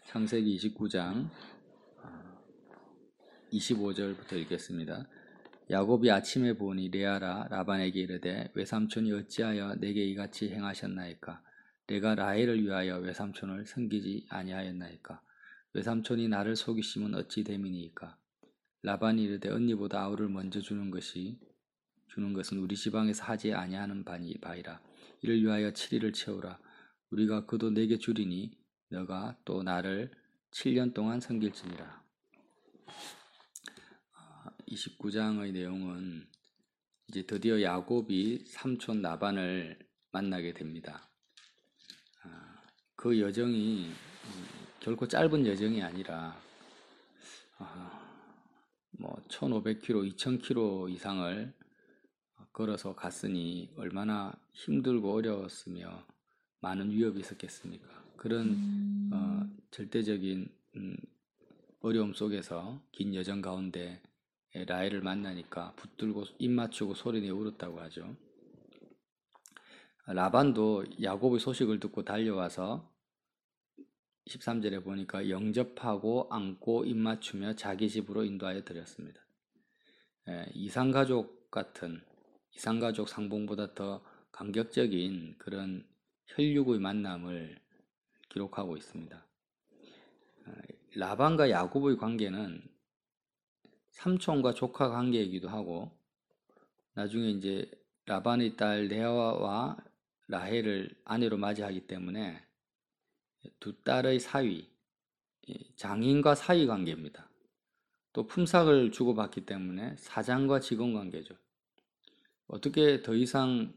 창세기 29장 25절부터 읽겠습니다. 야곱이 아침에 보니 레아라 라반에게 이르되 외삼촌이 어찌하여 내게 이같이 행하셨나이까? 내가 라헬을 위하여 외삼촌을 섬기지 아니하였나이까? 외삼촌이 나를 속이심은 어찌 됨이니이까? 라반이 이르되 언니보다 아우를 먼저 주는 것은 우리 지방에서 하지 아니하는 바이라. 이를 위하여 7일을 채우라. 우리가 그도 내게 주리니 너가 또 나를 7년 동안 섬길지니라. 29장의 내용은 이제 드디어 야곱이 삼촌 라반을 만나게 됩니다. 그 여정이 결코 짧은 여정이 아니라 1500km, 2000km 이상을 걸어서 갔으니 얼마나 힘들고 어려웠으며 많은 위협이 있었겠습니까? 그런 절대적인 어려움 속에서 긴 여정 가운데 라헬을 만나니까 붙들고 입 맞추고 소리내어 울었다고 하죠. 라반도 야곱의 소식을 듣고 달려와서 13절에 보니까 영접하고 안고 입 맞추며 자기 집으로 인도하여 드렸습니다. 이상가족 상봉보다 더 감격적인 그런 혈육의 만남을 기록하고 있습니다. 라반과 야곱의 관계는 삼촌과 조카 관계이기도 하고, 나중에 이제 라반의 딸 레아와 라헬을 아내로 맞이하기 때문에 두 딸의 사위, 장인과 사위 관계입니다. 또 품삯을 주고받기 때문에 사장과 직원 관계죠. 어떻게 더 이상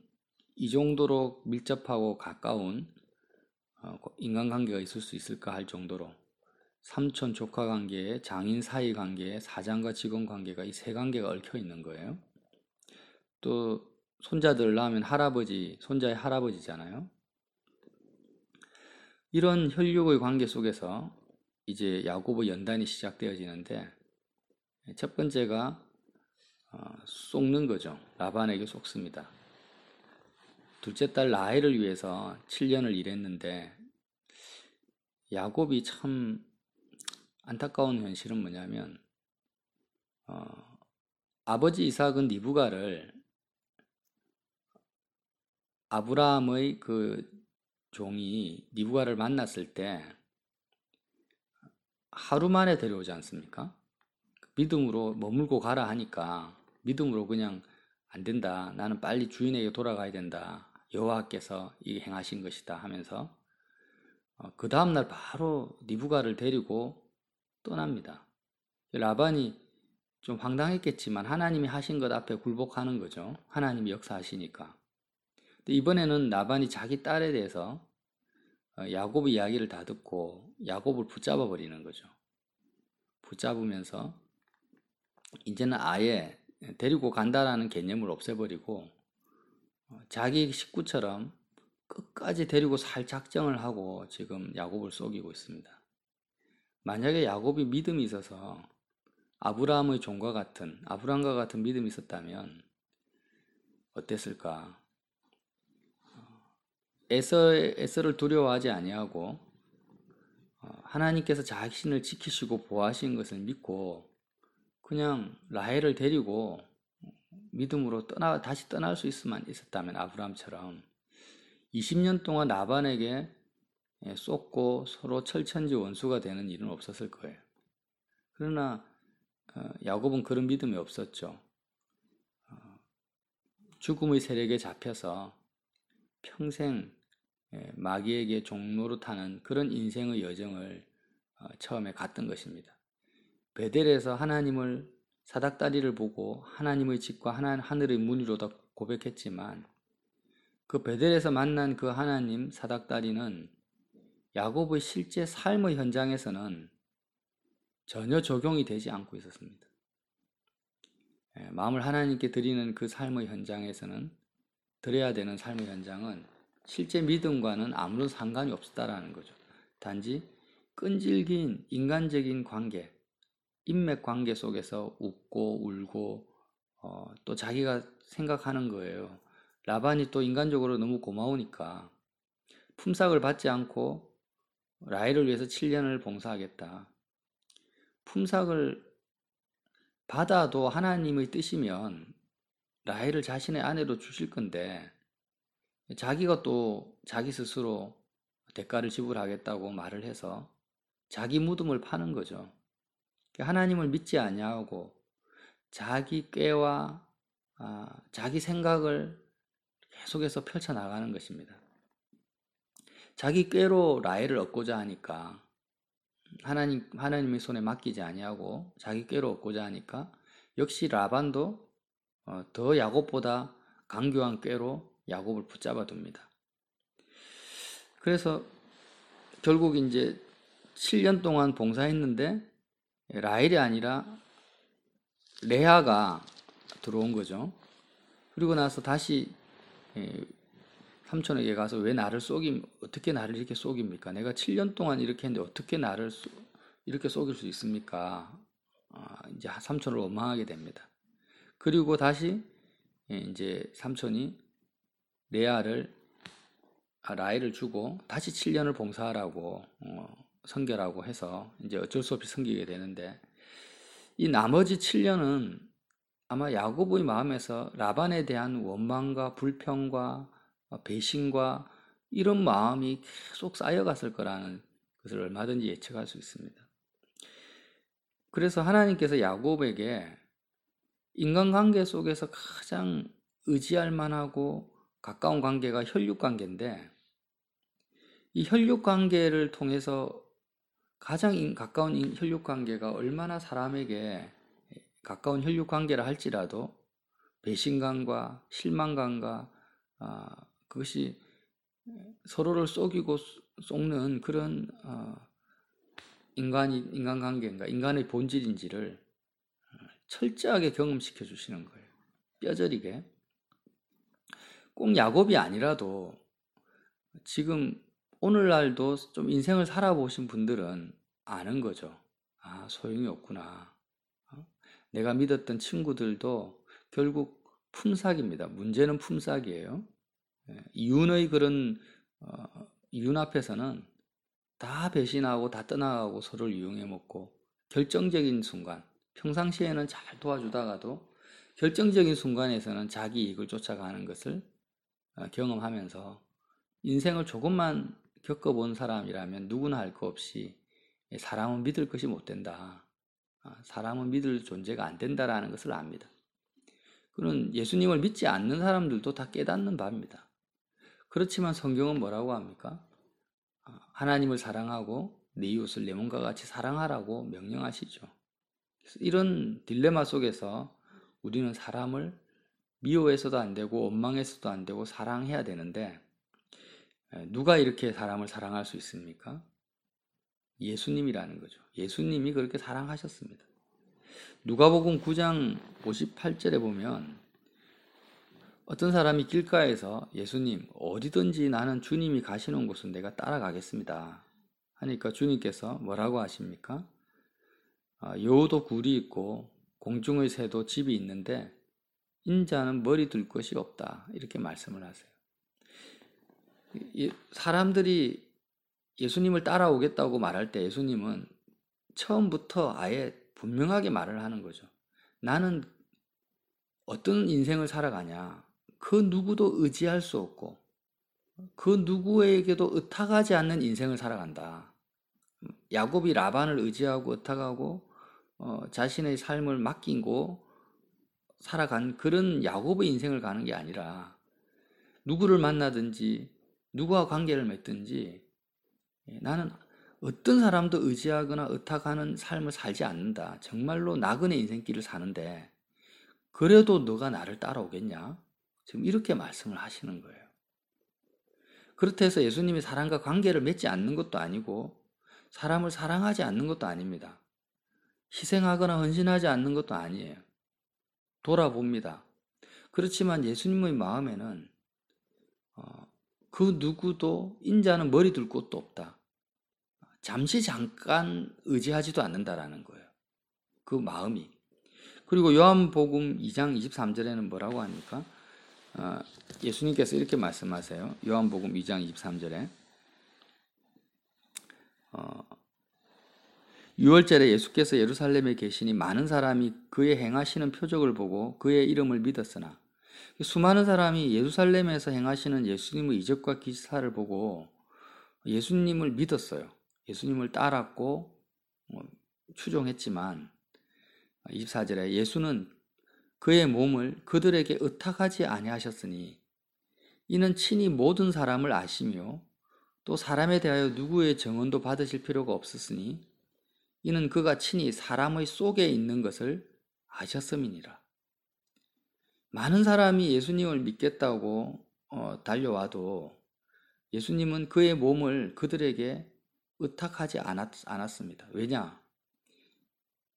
이 정도로 밀접하고 가까운 인간관계가 있을 수 있을까 할 정도로 삼촌 조카 관계에 장인 사이 관계에 사장과 직원 관계가 이 세 관계가 얽혀 있는 거예요. 또 손자들 낳으면 할아버지, 손자의 할아버지잖아요. 이런 혈육의 관계 속에서 이제 야곱의 연단이 시작되어지는데, 첫 번째가 속는 거죠. 라반에게 속습니다. 둘째 딸 라헬을 위해서 7년을 일했는데, 야곱이 참 안타까운 현실은 뭐냐면 아버지 이삭은 리브가를 아브라함의 그 종이 리브가를 만났을 때 하루 만에 데려오지 않습니까? 믿음으로 머물고 가라 하니까 믿음으로 그냥 안 된다. 나는 빨리 주인에게 돌아가야 된다. 여호와께서 이 행하신 것이다 하면서 그 다음날 바로 리브가를 데리고 떠납니다. 라반이 좀 황당했겠지만 하나님이 하신 것 앞에 굴복하는 거죠. 하나님이 역사하시니까. 근데 이번에는 라반이 자기 딸에 대해서 야곱의 이야기를 다 듣고 야곱을 붙잡아 버리는 거죠. 붙잡으면서 이제는 아예 데리고 간다라는 개념을 없애버리고 자기 식구처럼 끝까지 데리고 살 작정을 하고 지금 야곱을 속이고 있습니다. 만약에 야곱이 믿음이 있어서 아브라함과 같은 믿음이 있었다면 어땠을까? 에서를 두려워하지 아니하고 하나님께서 자신을 지키시고 보호하신 것을 믿고 그냥 라헬을 데리고 믿음으로 다시 떠날 수 있었다면 아브라함처럼 20년 동안 라반에게 쏟고 서로 철천지 원수가 되는 일은 없었을 거예요. 그러나 야곱은 그런 믿음이 없었죠. 죽음의 세력에 잡혀서 평생 마귀에게 종노릇하는 그런 인생의 여정을 처음에 갔던 것입니다. 베델에서 하나님을 사닥다리를 보고 하나님의 집과 하늘의 문이로다 고백했지만 그 베델에서 만난 그 하나님 사닥다리는 야곱의 실제 삶의 현장에서는 전혀 적용이 되지 않고 있었습니다. 마음을 하나님께 드리는 그 삶의 현장에서는 드려야 되는 삶의 현장은 실제 믿음과는 아무런 상관이 없었다라는 거죠. 단지 끈질긴 인간적인 관계, 인맥 관계 속에서 웃고 울고 또 자기가 생각하는 거예요. 라반이 또 인간적으로 너무 고마우니까 품삯을 받지 않고 라헬을 위해서 7년을 봉사하겠다. 품삯을 받아도 하나님의 뜻이면 라헬을 자신의 아내로 주실 건데 자기가 또 자기 스스로 대가를 지불하겠다고 말을 해서 자기 무덤을 파는 거죠. 하나님을 믿지 아니하고 자기 꾀와 자기 생각을 계속해서 펼쳐나가는 것입니다. 자기 꾀로 라헬을 얻고자 하니까 하나님의 손에 맡기지 아니하고 자기 꾀로 얻고자 하니까 역시 라반도 더 야곱보다 강교한 꾀로 야곱을 붙잡아 둡니다. 그래서 결국 이제 7년 동안 봉사했는데 라헬이 아니라 레아가 들어온 거죠. 그리고 나서 다시 삼촌에게 가서 왜 나를 어떻게 나를 이렇게 속입니까? 내가 7년 동안 이렇게 했는데 어떻게 나를 이렇게 속일 수 있습니까? 이제 삼촌을 원망하게 됩니다. 그리고 다시 이제 삼촌이 라헬을 주고 다시 7년을 봉사하라고 섬겨라고 해서 이제 어쩔 수 없이 섬기게 되는데 이 나머지 7년은 아마 야곱의 마음에서 라반에 대한 원망과 불평과 배신과 이런 마음이 계속 쌓여갔을 거라는 것을 얼마든지 예측할 수 있습니다. 그래서 하나님께서 야곱에게 인간관계 속에서 가장 의지할 만하고 가까운 관계가 혈육관계인데 이 혈육관계를 통해서 가장 가까운 혈육관계가 얼마나 사람에게 가까운 혈육관계라 할지라도 배신감과 실망감과 그것이 서로를 속이고 속는 그런 인간관계인가 인간의 본질인지를 철저하게 경험시켜 주시는 거예요. 뼈저리게. 꼭 야곱이 아니라도 지금 오늘날도 좀 인생을 살아보신 분들은 아는 거죠. 소용이 없구나. 내가 믿었던 친구들도 결국 품삯입니다. 문제는 품삯이에요. 이윤의 그런 이윤 앞에서는 다 배신하고 다 떠나가고 서로를 이용해 먹고 결정적인 순간, 평상시에는 잘 도와주다가도 결정적인 순간에서는 자기 이익을 쫓아가는 것을 경험하면서 인생을 조금만 겪어본 사람이라면 누구나 할 거 없이 사람은 믿을 것이 못 된다. 사람은 믿을 존재가 안 된다라는 것을 압니다. 그는 예수님을 믿지 않는 사람들도 다 깨닫는 바입니다. 그렇지만 성경은 뭐라고 합니까? 하나님을 사랑하고 내 이웃을 내 몸과 같이 사랑하라고 명령하시죠. 이런 딜레마 속에서 우리는 사람을 미워해서도 안 되고 원망해서도 안 되고 사랑해야 되는데 누가 이렇게 사람을 사랑할 수 있습니까? 예수님이라는 거죠. 예수님이 그렇게 사랑하셨습니다. 누가복음 9장 58절에 보면 어떤 사람이 길가에서 예수님 어디든지 나는 주님이 가시는 곳은 내가 따라가겠습니다 하니까 주님께서 뭐라고 하십니까? 여우도 굴이 있고 공중의 새도 집이 있는데 인자는 머리 둘 것이 없다 이렇게 말씀을 하세요. 사람들이 예수님을 따라오겠다고 말할 때 예수님은 처음부터 아예 분명하게 말을 하는 거죠. 나는 어떤 인생을 살아가냐. 그 누구도 의지할 수 없고 그 누구에게도 의탁하지 않는 인생을 살아간다. 야곱이 라반을 의지하고 의탁하고 자신의 삶을 맡기고 살아간 그런 야곱의 인생을 가는 게 아니라 누구를 만나든지 누구와 관계를 맺든지 나는 어떤 사람도 의지하거나 의탁하는 삶을 살지 않는다. 정말로 나그네 인생길을 사는데 그래도 너가 나를 따라오겠냐? 지금 이렇게 말씀을 하시는 거예요. 그렇다 해서 예수님이 사람과 관계를 맺지 않는 것도 아니고 사람을 사랑하지 않는 것도 아닙니다. 희생하거나 헌신하지 않는 것도 아니에요. 돌아봅니다. 그렇지만 예수님의 마음에는 그 누구도 인자는 머리 둘 곳도 없다. 잠깐 의지하지도 않는다라는 거예요. 그 마음이. 그리고 요한복음 2장 23절에는 뭐라고 합니까? 예수님께서 이렇게 말씀하세요. 요한복음 2장 23절에 유월절에 예수께서 예루살렘에 계시니 많은 사람이 그의 행하시는 표적을 보고 그의 이름을 믿었으나 수많은 사람이 예루살렘에서 행하시는 예수님의 이적과 기사를 보고 예수님을 믿었어요. 예수님을 따랐고 추종했지만 24절에 예수는 그의 몸을 그들에게 의탁하지 아니하셨으니 이는 친히 모든 사람을 아시며 또 사람에 대하여 누구의 증언도 받으실 필요가 없었으니 이는 그가 친히 사람의 속에 있는 것을 아셨음이니라. 많은 사람이 예수님을 믿겠다고 달려와도 예수님은 그의 몸을 그들에게 의탁하지 않았습니다. 왜냐?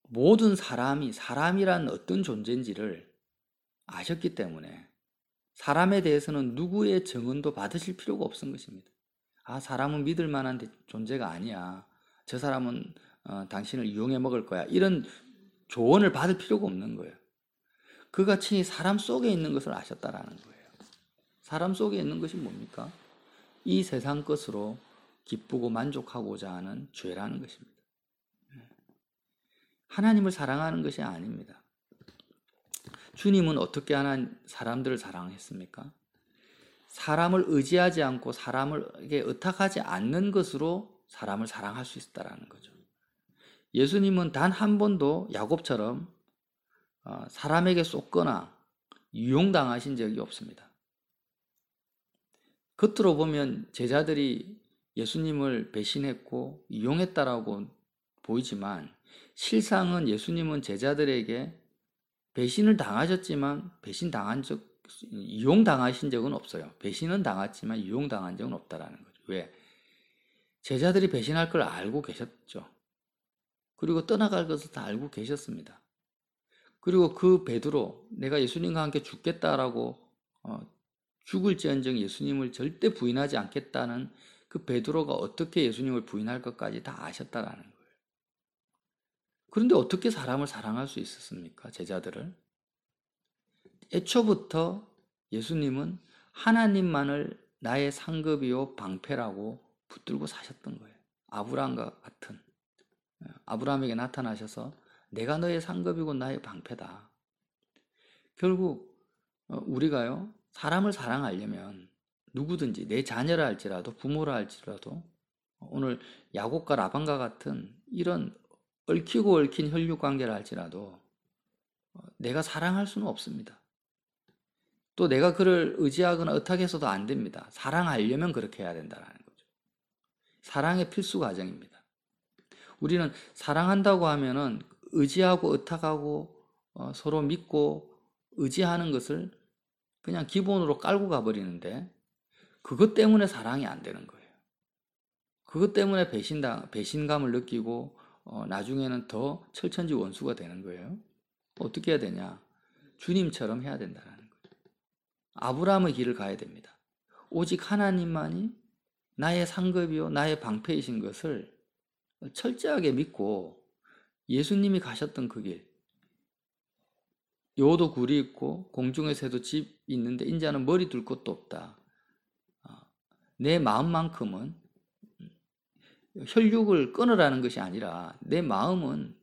모든 사람이란 어떤 존재인지를 아셨기 때문에 사람에 대해서는 누구의 증언도 받으실 필요가 없은 것입니다. 사람은 믿을 만한 존재가 아니야. 저 사람은 당신을 이용해 먹을 거야. 이런 조언을 받을 필요가 없는 거예요. 그가 친히 사람 속에 있는 것을 아셨다라는 거예요. 사람 속에 있는 것이 뭡니까? 이 세상 것으로 기쁘고 만족하고자 하는 죄라는 것입니다. 하나님을 사랑하는 것이 아닙니다. 주님은 어떻게 사람들을 사랑했습니까? 사람을 의지하지 않고 사람에게 의탁하지 않는 것으로 사람을 사랑할 수 있다는 거죠. 예수님은 단 한 번도 야곱처럼 사람에게 쏟거나 유용당하신 적이 없습니다. 겉으로 보면 제자들이 예수님을 배신했고 이용했다라고 보이지만 실상은 예수님은 제자들에게 배신을 당하셨지만 이용당하신 적은 없어요. 배신은 당했지만 이용당한 적은 없다라는 거죠. 왜? 제자들이 배신할 걸 알고 계셨죠. 그리고 떠나갈 것을 다 알고 계셨습니다. 그리고 그 베드로, 내가 예수님과 함께 죽겠다라고 죽을지언정 예수님을 절대 부인하지 않겠다는 그 베드로가 어떻게 예수님을 부인할 것까지 다 아셨다라는 거예요. 그런데 어떻게 사람을 사랑할 수 있었습니까? 제자들을. 애초부터 예수님은 하나님만을 나의 상급이요 방패라고 붙들고 사셨던 거예요. 아브라함과 같은. 아브라함에게 나타나셔서 내가 너의 상급이고 나의 방패다. 결국 우리가요, 사람을 사랑하려면 누구든지 내 자녀라 할지라도 부모라 할지라도 오늘 야곱과 라반과 같은 이런 얽히고 얽힌 혈육 관계라 할지라도 내가 사랑할 수는 없습니다. 또 내가 그를 의지하거나 의탁해서도 안 됩니다. 사랑하려면 그렇게 해야 된다는 거죠. 사랑의 필수 과정입니다. 우리는 사랑한다고 하면은 의지하고 의탁하고 서로 믿고 의지하는 것을 그냥 기본으로 깔고 가버리는데 그것 때문에 사랑이 안 되는 거예요. 그것 때문에 배신감을 느끼고 나중에는 더 철천지 원수가 되는 거예요. 어떻게 해야 되냐? 주님처럼 해야 된다는 거예요. 아브라함의 길을 가야 됩니다. 오직 하나님만이 나의 상급이요 나의 방패이신 것을 철저하게 믿고 예수님이 가셨던 그 길, 여호도 굴이 있고 공중의 새도 집 있는데 인자는 머리 둘 곳도 없다. 내 마음만큼은 혈육을 끊으라는 것이 아니라 내 마음은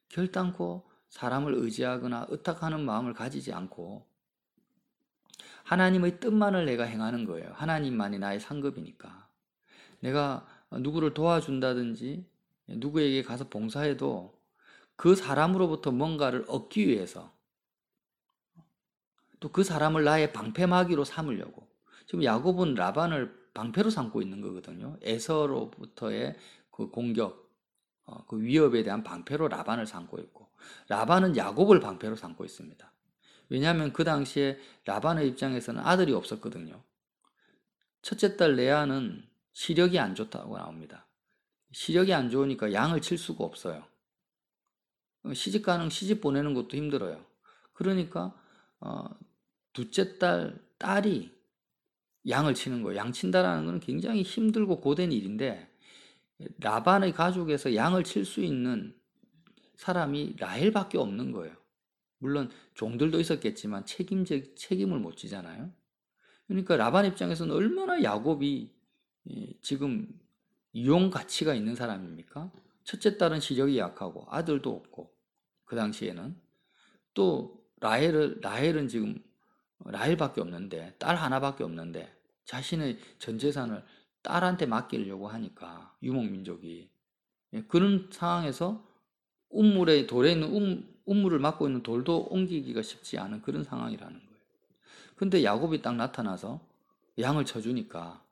결단코 사람을 의지하거나 의탁하는 마음을 가지지 않고 하나님의 뜻만을 내가 행하는 거예요. 하나님만이 나의 상급이니까. 내가 누구를 도와준다든지 누구에게 가서 봉사해도 그 사람으로부터 뭔가를 얻기 위해서 또 그 사람을 나의 방패막이로 삼으려고. 지금 야곱은 라반을 방패로 삼고 있는 거거든요. 에서로부터의 그 공격, 그 위협에 대한 방패로 라반을 삼고 있고 라반은 야곱을 방패로 삼고 있습니다. 왜냐하면 그 당시에 라반의 입장에서는 아들이 없었거든요. 첫째 딸 레아는 시력이 안 좋다고 나옵니다. 시력이 안 좋으니까 양을 칠 수가 없어요. 시집 보내는 것도 힘들어요. 그러니까 둘째 딸이 양을 치는 거예요. 양 친다라는 것은 굉장히 힘들고 고된 일인데 라반의 가족에서 양을 칠 수 있는 사람이 라헬밖에 없는 거예요. 물론 종들도 있었겠지만 책임을 못 지잖아요. 그러니까 라반 입장에서는 얼마나 야곱이 지금 유용 가치가 있는 사람입니까? 첫째 딸은 시력이 약하고 아들도 없고 그 당시에는 또 라헬은 지금 라헬밖에 없는데 딸 하나밖에 없는데 자신의 전 재산을 딸한테 맡기려고 하니까 유목민족이 그런 상황에서 돌에 있는 우물을 막고 있는 돌도 옮기기가 쉽지 않은 그런 상황이라는 거예요. 근데 야곱이 딱 나타나서 양을 쳐주니까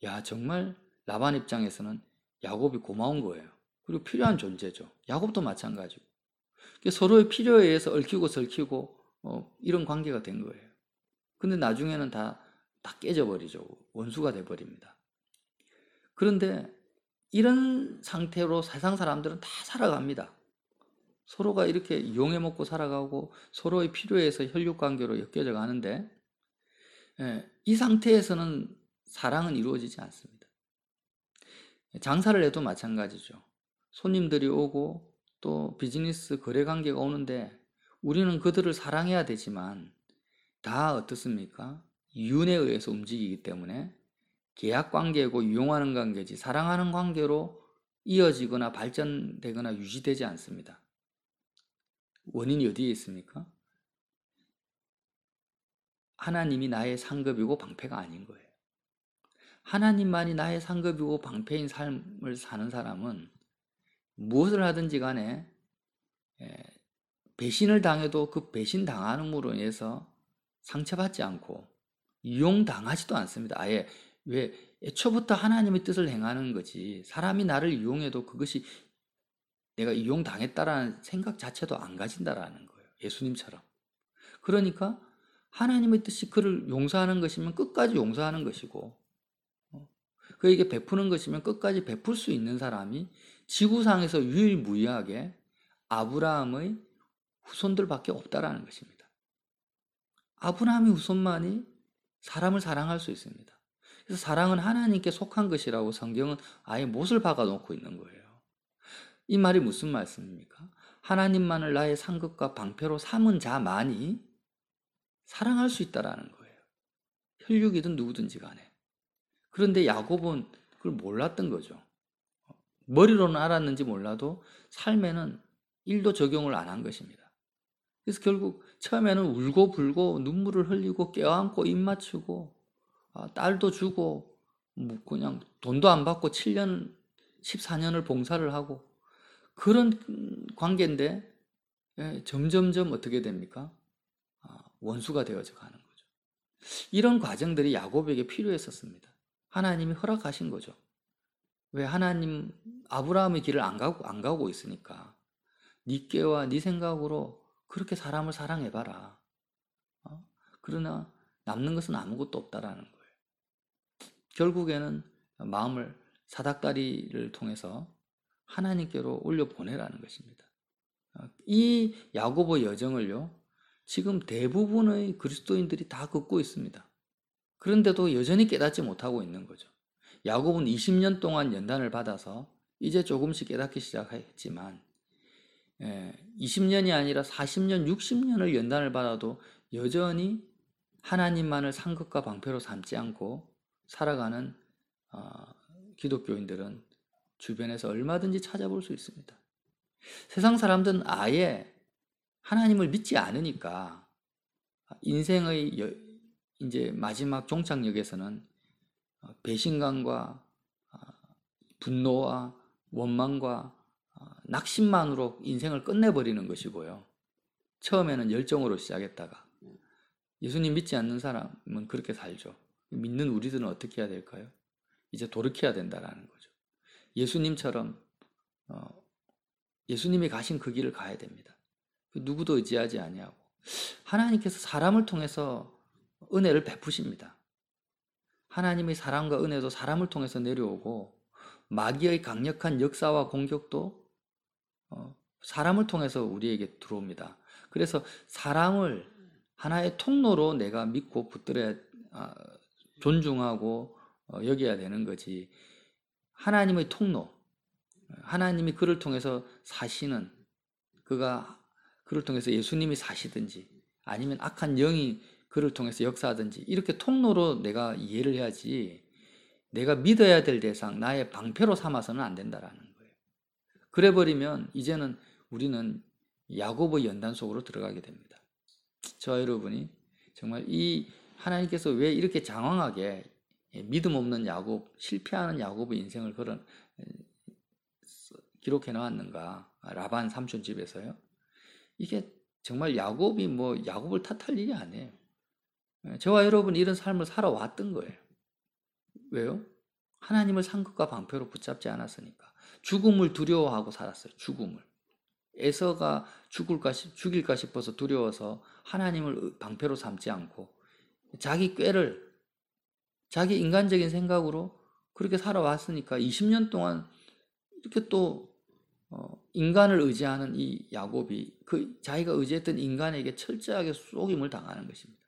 야 정말 라반 입장에서는 야곱이 고마운 거예요. 그리고 필요한 존재죠. 야곱도 마찬가지고. 서로의 필요에 의해서 얽히고 설키고 이런 관계가 된 거예요. 근데 나중에는 다 깨져버리죠. 원수가 돼버립니다. 그런데 이런 상태로 세상 사람들은 다 살아갑니다. 서로가 이렇게 이용해 먹고 살아가고 서로의 필요에 의해서 혈육관계로 엮여져 가는데 이 상태에서는 사랑은 이루어지지 않습니다. 장사를 해도 마찬가지죠. 손님들이 오고 또 비즈니스 거래 관계가 오는데 우리는 그들을 사랑해야 되지만 다 어떻습니까? 이윤에 의해서 움직이기 때문에 계약 관계고 이용하는 관계지 사랑하는 관계로 이어지거나 발전되거나 유지되지 않습니다. 원인이 어디에 있습니까? 하나님이 나의 상급이고 방패가 아닌 거예요. 하나님만이 나의 상급이고 방패인 삶을 사는 사람은 무엇을 하든지 간에 배신을 당해도 그 배신 당함으로 인해서 상처받지 않고 이용당하지도 않습니다. 아예 왜 애초부터 하나님의 뜻을 행하는 거지 사람이 나를 이용해도 그것이 내가 이용당했다라는 생각 자체도 안 가진다라는 거예요. 예수님처럼. 그러니까 하나님의 뜻이 그를 용서하는 것이면 끝까지 용서하는 것이고 그에게 베푸는 것이면 끝까지 베풀 수 있는 사람이 지구상에서 유일무이하게 아브라함의 후손들밖에 없다라는 것입니다. 아브라함의 후손만이 사람을 사랑할 수 있습니다. 그래서 사랑은 하나님께 속한 것이라고 성경은 아예 못을 박아 놓고 있는 거예요. 이 말이 무슨 말씀입니까? 하나님만을 나의 상급과 방패로 삼은 자만이 사랑할 수 있다라는 거예요. 혈육이든 누구든지 간에. 그런데 야곱은 그걸 몰랐던 거죠. 머리로는 알았는지 몰라도 삶에는 1도 적용을 안 한 것입니다. 그래서 결국 처음에는 울고 불고 눈물을 흘리고 껴안고 입 맞추고 딸도 주고 뭐 그냥 돈도 안 받고 7년 14년을 봉사를 하고 그런 관계인데 점점점 어떻게 됩니까? 원수가 되어져 가는 거죠. 이런 과정들이 야곱에게 필요했었습니다. 하나님이 허락하신 거죠. 왜 하나님 아브라함의 길을 안 가고 있으니까 네 꾀와 네 생각으로 그렇게 사람을 사랑해봐라. 그러나 남는 것은 아무것도 없다라는 거예요. 결국에는 마음을 사닥다리를 통해서 하나님께로 올려보내라는 것입니다. 이 야고보 여정을요, 지금 대부분의 그리스도인들이 다 걷고 있습니다. 그런데도 여전히 깨닫지 못하고 있는 거죠. 야곱은 20년 동안 연단을 받아서 이제 조금씩 깨닫기 시작했지만 20년이 아니라 40년, 60년을 연단을 받아도 여전히 하나님만을 상급과 방패로 삼지 않고 살아가는 기독교인들은 주변에서 얼마든지 찾아볼 수 있습니다. 세상 사람들은 아예 하나님을 믿지 않으니까 인생의 이제 마지막 종착역에서는 배신감과 분노와 원망과 낙심만으로 인생을 끝내버리는 것이고요. 처음에는 열정으로 시작했다가 예수님 믿지 않는 사람은 그렇게 살죠. 믿는 우리들은 어떻게 해야 될까요? 이제 돌이켜야 된다라는 거죠. 예수님처럼 예수님이 가신 그 길을 가야 됩니다. 누구도 의지하지 아니하고 하나님께서 사람을 통해서 은혜를 베푸십니다. 하나님의 사랑과 은혜도 사람을 통해서 내려오고 마귀의 강력한 역사와 공격도 사람을 통해서 우리에게 들어옵니다. 그래서 사람을 하나의 통로로 내가 믿고 붙들어야 존중하고 여겨야 되는 거지. 하나님의 통로, 하나님이 그를 통해서 사시는 그가 그를 통해서 예수님이 사시든지 아니면 악한 영이 그를 통해서 역사하든지 이렇게 통로로 내가 이해를 해야지 내가 믿어야 될 대상, 나의 방패로 삼아서는 안 된다라는 거예요. 그래 버리면 이제는 우리는 야곱의 연단 속으로 들어가게 됩니다. 저와 여러분이 정말 이 하나님께서 왜 이렇게 장황하게 믿음 없는 야곱, 실패하는 야곱의 인생을 그런 기록해 놓았는가? 라반 삼촌 집에서요. 이게 정말 야곱이 야곱을 탓할 일이 아니에요. 저와 여러분이 이런 삶을 살아왔던 거예요. 왜요? 하나님을 상급과 방패로 붙잡지 않았으니까. 죽음을 두려워하고 살았어요. 죽음을. 에서가 죽일까 싶어서 두려워서 하나님을 방패로 삼지 않고 자기 꾀를 자기 인간적인 생각으로 그렇게 살아왔으니까 20년 동안 이렇게 또 인간을 의지하는 이 야곱이 자기가 의지했던 인간에게 철저하게 속임을 당하는 것입니다.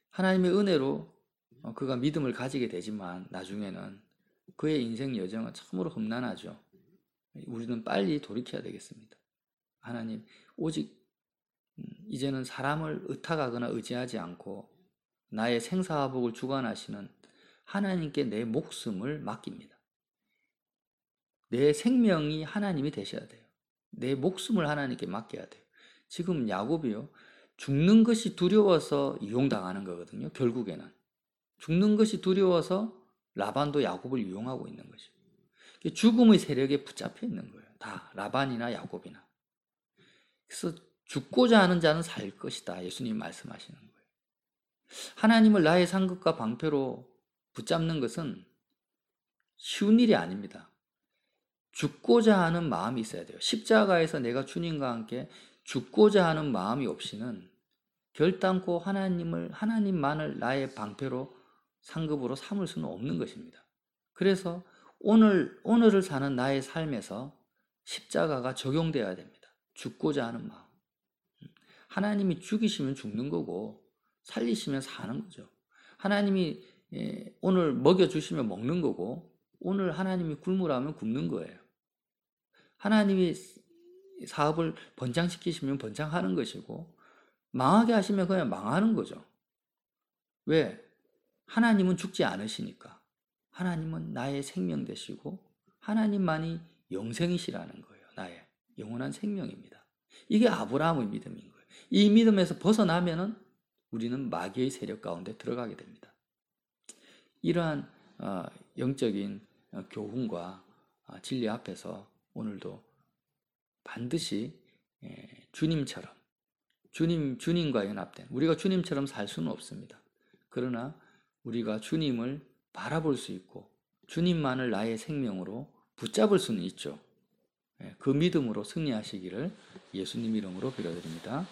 하나님의 은혜로 그가 믿음을 가지게 되지만 나중에는 그의 인생 여정은 참으로 험난하죠. 우리는 빨리 돌이켜야 되겠습니다. 하나님, 오직 이제는 사람을 의탁하거나 의지하지 않고 나의 생사화복을 주관하시는 하나님께 내 목숨을 맡깁니다. 내 생명이 하나님이 되셔야 돼요. 내 목숨을 하나님께 맡겨야 돼요. 지금 야곱이요, 죽는 것이 두려워서 이용당하는 거거든요. 결국에는 죽는 것이 두려워서 라반도 야곱을 이용하고 있는 것이고, 죽음의 세력에 붙잡혀 있는 거예요. 다 라반이나 야곱이나. 그래서 죽고자 하는 자는 살 것이다. 예수님 말씀하시는 거예요. 하나님을 나의 상급과 방패로 붙잡는 것은 쉬운 일이 아닙니다. 죽고자 하는 마음이 있어야 돼요. 십자가에서 내가 주님과 함께 죽고자 하는 마음이 없이는 결단코 하나님만을 나의 방패로 상급으로 삼을 수는 없는 것입니다. 그래서 오늘을 사는 나의 삶에서 십자가가 적용되어야 됩니다. 죽고자 하는 마음. 하나님이 죽이시면 죽는 거고 살리시면 사는 거죠. 하나님이 오늘 먹여주시면 먹는 거고 오늘 하나님이 굶으라면 굶는 거예요. 하나님이 사업을 번창시키시면 번창하는 것이고 망하게 하시면 그냥 망하는 거죠. 왜? 하나님은 죽지 않으시니까. 하나님은 나의 생명 되시고 하나님만이 영생이시라는 거예요. 나의 영원한 생명입니다. 이게 아브라함의 믿음인 거예요. 이 믿음에서 벗어나면은 우리는 마귀의 세력 가운데 들어가게 됩니다. 이러한 영적인 교훈과 진리 앞에서 오늘도 반드시 주님처럼 주님과 연합된 우리가 주님처럼 살 수는 없습니다. 그러나 우리가 주님을 바라볼 수 있고 주님만을 나의 생명으로 붙잡을 수는 있죠. 그 믿음으로 승리하시기를 예수님 이름으로 빌어드립니다.